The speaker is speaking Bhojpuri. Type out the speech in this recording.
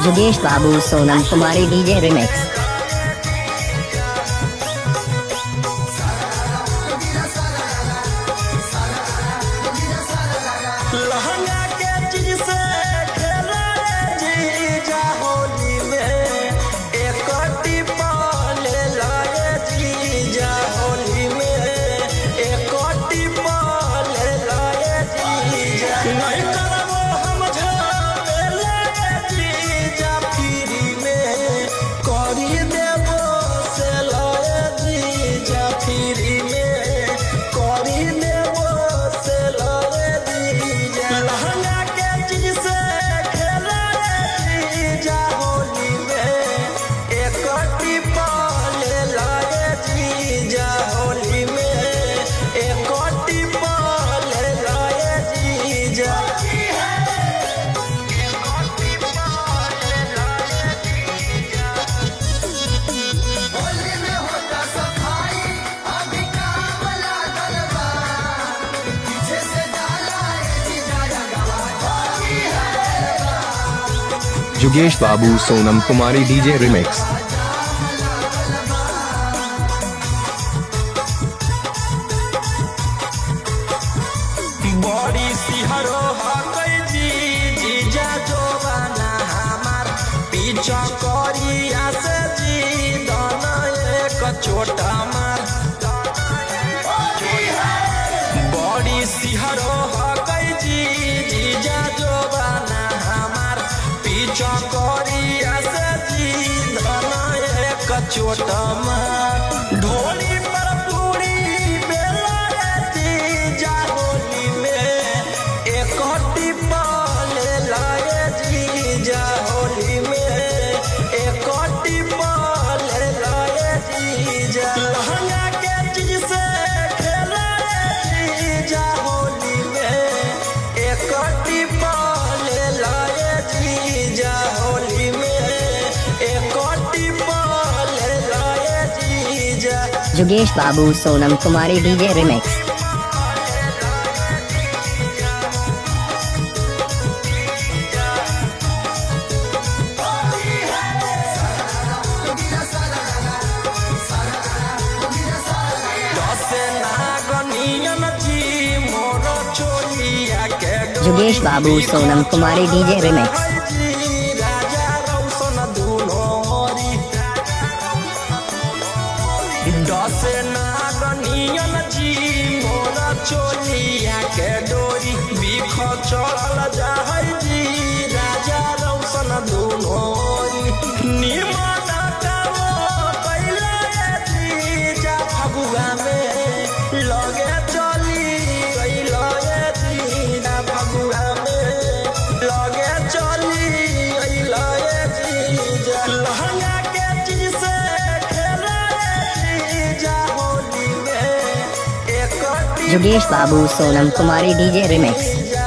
जुगेश बाबू सोनम कुमारी डीजे रिमिक्स। लहंगा के चीज से खेला जीजा होली में एक टिपल लाए जीजा होली में एक टिपल लाए जीजा नहीं करबो हम झमेला जीजा फ्री में करी देबो से लाए जीजा फ्री में करी देबो से लाए लहंगा के चीज से खेला जीजा होली में एक टिपल लाए जीजा होली में एक टिपल लाए जीजा होली में होता सफाई अभी काम लागल बा पीछे से डाला है जीजा जगवा होली है जुगेश बाबू सोनम कुमारी डीजे रिमिक्स। बड़ी सिहरो हकै जीजा जोबाना हमार पीछा करिया से जी दन एक छोटा मार बड़ी सिहरो हकै जीजा जोबाना हमार पीछा करिया से जी दन एक छोटा मार ढोली पर पूरी बेला जीजा होली में एक टिपल लाए जीजा होली में एक टिपल लाए जीजा लहंगा के चीज से खेला जीजा होली में एक टिपल लाए जीजा होली में एक टिपल लाए जीजा जुगेश बाबू सोनम कुमारी डीजे रिमिक्स। दसे नागनियन जी मोर चोलिया के जुगेश बाबू सोनम कुमारी डीजे रिमिक्स। राजा रौशन दुलोरी दसे नागनियन जी मोर चोलिया के डोरी बिख चढ़ल जाहै जी राजा रौशन दुलोरी निमन काम कैले जीजा फगुआ में लगे चली अइले जीजा फगुआ में लगे चली अइले जीजा लहंगा के चीज से खेला जीजा होली में एक जुगेश बाबू सोनम कुमारी डीजे रिमिक्स। जीजा